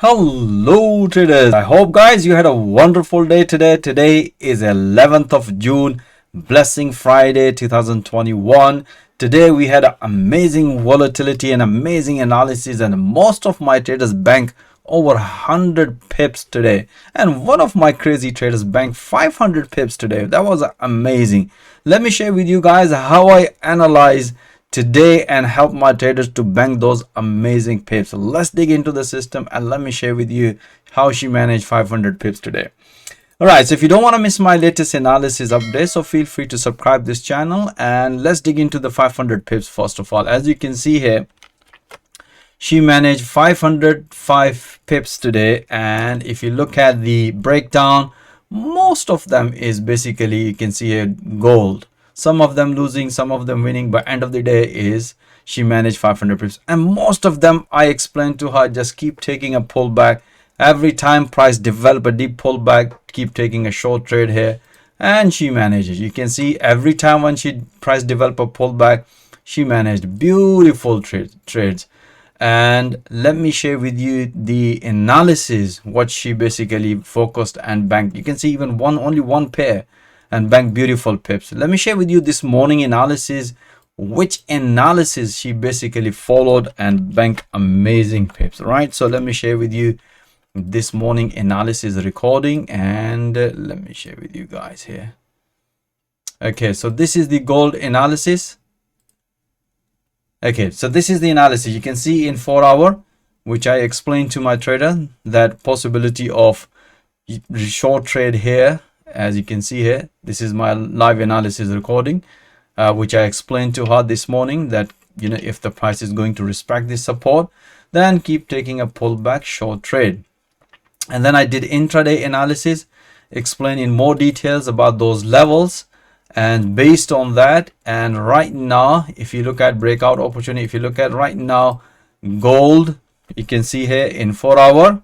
Hello traders, I hope guys you had a wonderful day today. Today is 11th of June, blessing Friday 2021. Today we had an amazing volatility and amazing analysis, and most of my traders bank over 100 pips today, and one of my crazy traders banked 500 pips today. That was amazing. Let me share with you guys how I analyze today and help my traders to bank those amazing pips. So let's dig into the system and let me share with you how she managed 500 pips today. All right, so if you don't want to miss my latest analysis updates, so feel free to subscribe this channel, and let's dig into the 500 pips. First of all, as you can see here, she managed 505 pips today, and if you look at the breakdown, most of them is basically, you can see here, gold. Some of them losing, some of them winning, but end of the day is she managed 500 pips, and most of them I explained to her, just keep taking a pullback. Every time price develop a deep pullback, keep taking a short trade here, and she manages. You can see every time when she price develop a pullback, she managed beautiful trades. And let me share with you the analysis, what she basically focused and banked. You can see even only one pair and bank beautiful pips. Let me share with you this morning analysis, which analysis she basically followed and bank amazing pips, right? So let me share with you this morning analysis recording, and let me share with you guys here. Okay, so this is the gold analysis. Okay, so this is the analysis. You can see in 4 hour, which I explained to my trader, that possibility of short trade here. As you can see here, this is my live analysis recording, which I explained to her this morning, that if the price is going to respect this support, then keep taking a pullback short trade. And then I did intraday analysis, explain in more details about those levels, and based on that, and right now, if you look at breakout opportunity, if you look at right now gold, you can see here in 4 hour,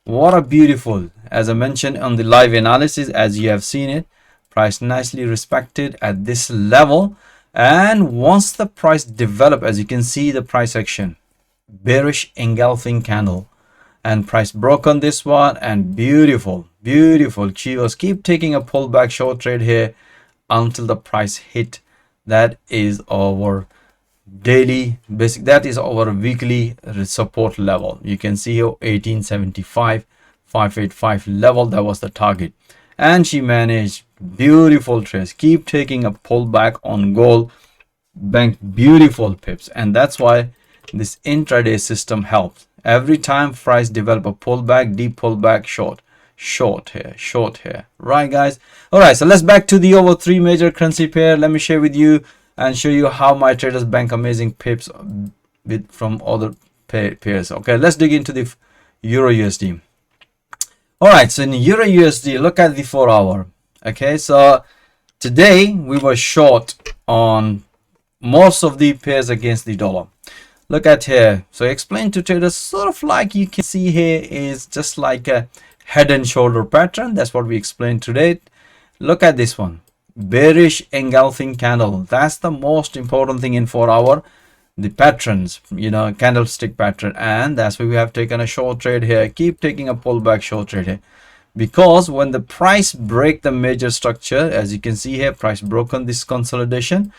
what a beautiful, as I mentioned on the live analysis, as you have seen it, price nicely respected at this level. And once the price develop, as you can see the price action, bearish engulfing candle, and price broke on this one, and beautiful she was keep taking a pullback short trade here until the price hit, that is our daily basic, that is our weekly support level. You can see here 1875 585 level, that was the target, and she managed beautiful trades, keep taking a pullback on gold, bank beautiful pips. And that's why this intraday system helps. Every time price develop a pullback, deep pullback, short here, right guys? All right, so let's back to the over 3 major currency pair. Let me share with you and show you how my traders bank amazing pips from other pairs. Okay, let's dig into the EURUSD. All right, so in EURUSD, look at the 4 hour. Okay, so today we were short on most of the pairs against the dollar. Look at here. So explain to traders, sort of like you can see here, is just like a head and shoulder pattern. That's what we explained today. Look at this one, bearish engulfing candle. That's the most important thing in 4 hour, the patterns, candlestick pattern. And that's why we have taken a short trade here, keep taking a pullback short trade here, because when the price break the major structure, as you can see here, price broken this consolidation,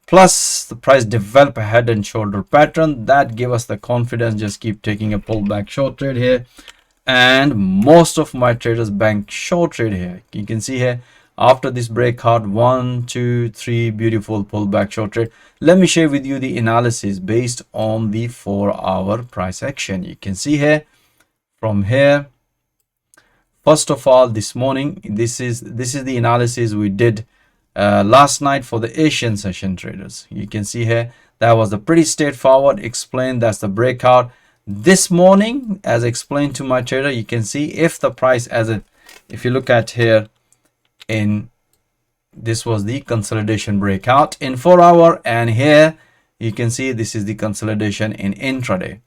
plus the price develop a head and shoulder pattern, that give us the confidence, just keep taking a pullback short trade here. And most of my traders bank short trade here. You can see here, after this breakout, 1 2 3 beautiful pullback short trade. Let me share with you the analysis based on the 4 hour price action. You can see here, from here, first of all, this morning, this is the analysis we did last night for the Asian session traders. You can see here, that was a pretty straightforward explain. That's the breakout. This morning, as explained to my trader, you can see if the price, if you look at here, this was the consolidation breakout in 4 hour, and here you can see this is the consolidation in intraday.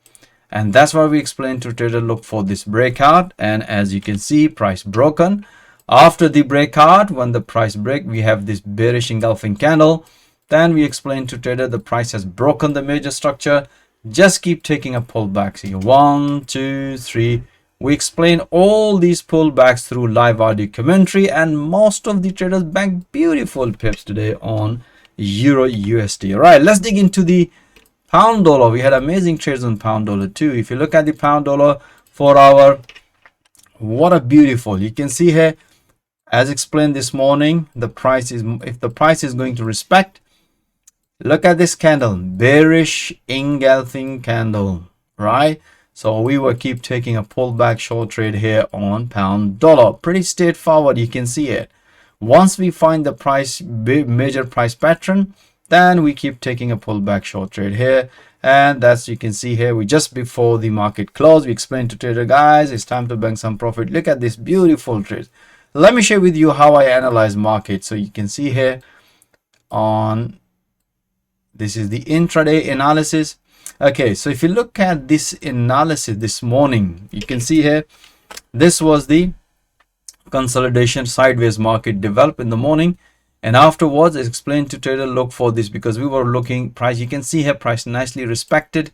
And that's why we explained to trader, look for this breakout. And as you can see, price broken. After the breakout, when the price break, we have this bearish engulfing candle. Then we explained to trader, the price has broken the major structure, just keep taking a pullback. See, 1 2 3 We explain all these pullbacks through live audio commentary, and most of the traders banked beautiful pips today on Euro USD. All right, let's dig into the pound dollar. We had amazing trades on pound dollar too. If you look at the pound dollar 4 hour, what a beautiful, you can see here, as explained this morning, the price is, if the price is going to respect, look at this candle, bearish engulfing candle, right? So we will keep taking a pullback short trade here on pound dollar. Pretty straightforward, you can see it. Once we find the price, major price pattern, then we keep taking a pullback short trade here. And that's, you can see here, we just before the market close, we explained to trader, guys, it's time to bank some profit. Look at this beautiful trade. Let me share with you how I analyze market. So you can see here on, this is the intraday analysis. Okay, so if you look at this analysis this morning, you can see here, this was the consolidation sideways market developed in the morning, and afterwards I explained to trader, look for this, because we were looking price, you can see here price nicely respected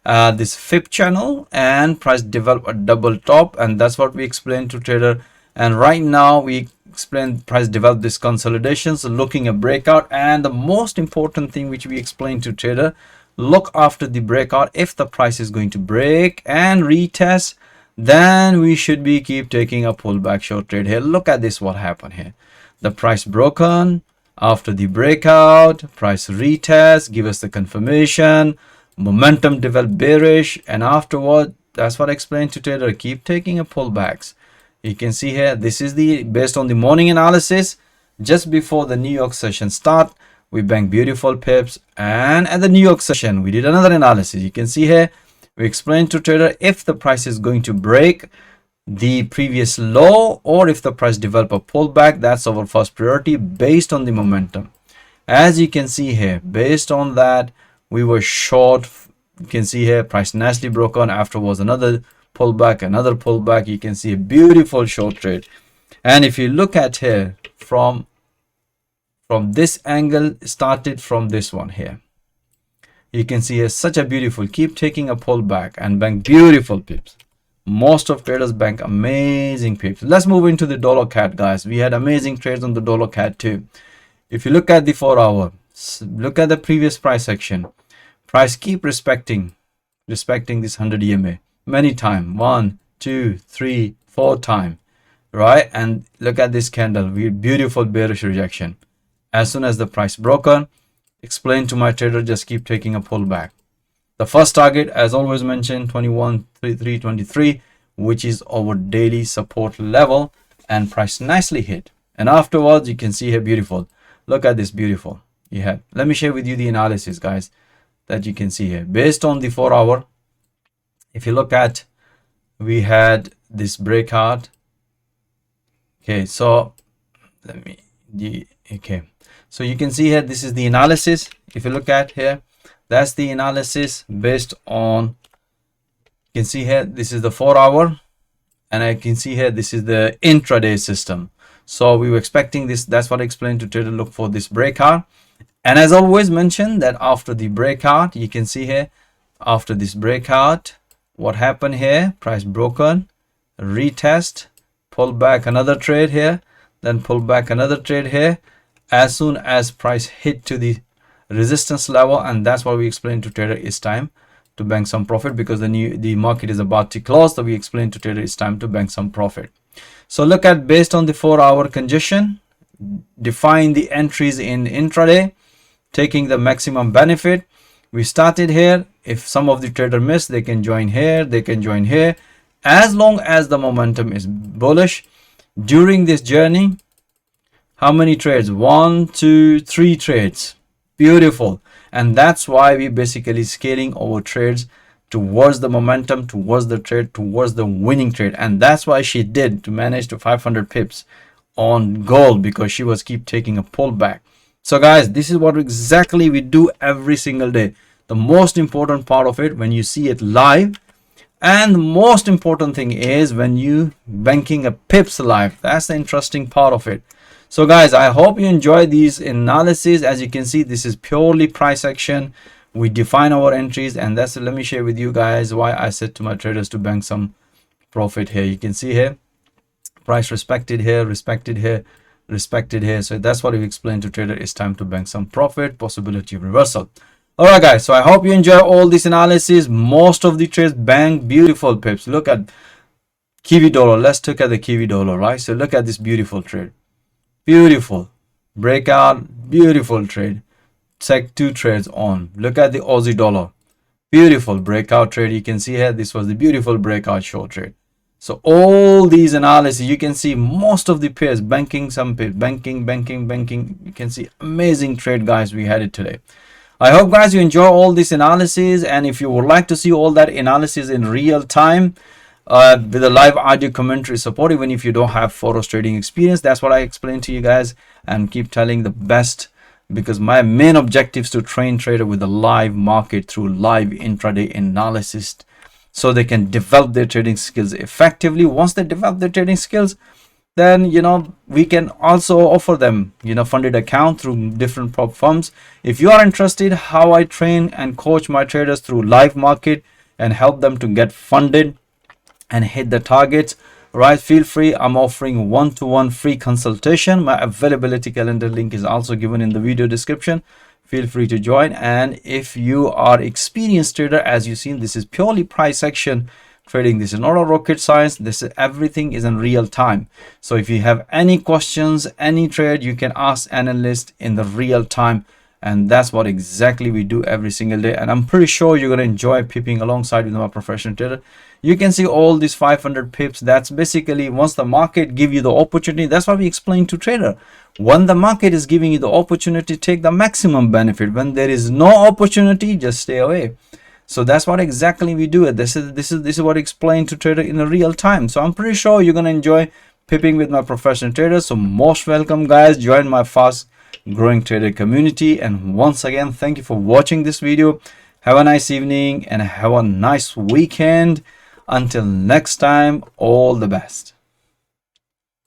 this fib channel, and price developed a double top, and that's what we explained to trader. And right now we explained price developed this consolidation, so looking a breakout. And the most important thing which we explained to trader, look after the breakout. If the price is going to break and retest, then we should be keep taking a pullback short trade here. Look at this, what happened here. The price broken after the breakout, price retest, give us the confirmation, momentum developed bearish, and afterward, that's what I explained to trader, keep taking a pullbacks. You can see here, this is the based on the morning analysis. Just before the New York session start, we banked beautiful pips, and at the New York session we did another analysis. You can see here we explained to trader, if the price is going to break the previous low, or if the price develop a pullback, that's our first priority based on the momentum. As you can see here, based on that, we were short. You can see here price nicely broken, afterwards another pullback, another pullback. You can see a beautiful short trade. And if you look at here from this angle, started from this one here, you can see it's such a beautiful, keep taking a pullback and bank beautiful pips. Most of traders bank amazing pips. Let's move into the dollar CAD, guys. We had amazing trades on the dollar CAD too. If you look at the 4 hour, look at the previous price action, price keep respecting this 100 EMA many time, 1, 2, 3, 4 time, right? And look at this candle, we beautiful bearish rejection. As soon as the price broken, explain to my trader, just keep taking a pullback. The first target, as always mentioned, 21.3323, which is our daily support level, and price nicely hit. And afterwards, you can see here beautiful. Look at this beautiful. You have. Let me share with you the analysis, guys, that you can see here based on the 4 hour. If you look at, we had this breakout. Okay, so let me okay, so you can see here, this is the analysis. If you look at here, that's the analysis based on, you can see here, this is the 4 hour, and I can see here, this is the intraday system. So we were expecting this, that's what I explained to trader, look for this breakout. And as always mentioned, that after the breakout, you can see here, after this breakout, what happened here, price broken, retest, pull back another trade here, then pull back another trade here, as soon as price hit to the resistance level. And that's what we explained to trader, it's time to bank some profit, because the market is about to close. So we explained to trader, it's time to bank some profit. So look at, based on the 4 hour congestion, define the entries in intraday, taking the maximum benefit. We started here. If some of the trader miss, they can join here, they can join here, as long as the momentum is bullish. During this journey, how many trades? 1, 2, 3 trades. Beautiful. And that's why we basically scaling our trades towards the momentum, towards the trade, towards the winning trade. And that's why she did to manage to 500 pips on gold, because she was keep taking a pullback. So guys, this is what exactly we do every single day. The most important part of it, when you see it live, and the most important thing is when you banking a pips live. That's the interesting part of it. So guys, I hope you enjoy these analysis. As you can see, this is purely price action. We define our entries, and that's, let me share with you guys why I said to my traders to bank some profit here. You can see here, price respected here, respected here, respected here. So that's what we explained to trader. It's time to bank some profit, possibility of reversal. All right, guys. So I hope you enjoy all this analysis. Most of the trades bank beautiful pips. Look at Kiwi dollar. Let's look at the Kiwi dollar, right? So look at this beautiful trade. Beautiful breakout, beautiful trade. Check 2 trades on. Look at the Aussie dollar. Beautiful breakout trade. You can see here, this was the beautiful breakout short trade. So all these analysis, you can see most of the pairs banking, some pairs banking. You can see amazing trade, guys. We had it today. I hope, guys, you enjoy all this analysis, and if you would like to see all that analysis in real time with a live audio commentary support, even if you don't have forex trading experience, that's what I explained to you guys, and keep telling the best, because my main objective is to train trader with the live market through live intraday analysis, so they can develop their trading skills effectively. Once they develop their trading skills, then we can also offer them funded account through different prop firms. If you are interested how I train and coach my traders through live market and help them to get funded and hit the targets, right, feel free. I'm offering one-to-one free consultation. My availability calendar link is also given in the video description. Feel free to join. And if you are experienced trader, as you've seen, this is purely price action trading. This is not a rocket science. This is everything is in real time. So if you have any questions, any trade, you can ask analyst in the real time, and that's what exactly we do every single day. And I'm pretty sure you're going to enjoy pipping alongside with my professional trader. You can see all these 500 pips. That's basically once the market give you the opportunity. That's what we explain to trader. When the market is giving you the opportunity, take the maximum benefit. When there is no opportunity, just stay away. So that's what exactly we do. This is what I explain to trader in a real time. So I'm pretty sure you're gonna enjoy pipping with my professional traders. So most welcome, guys. Join my fast growing trader community. And once again, thank you for watching this video. Have a nice evening and have a nice weekend. Until next time, all the best.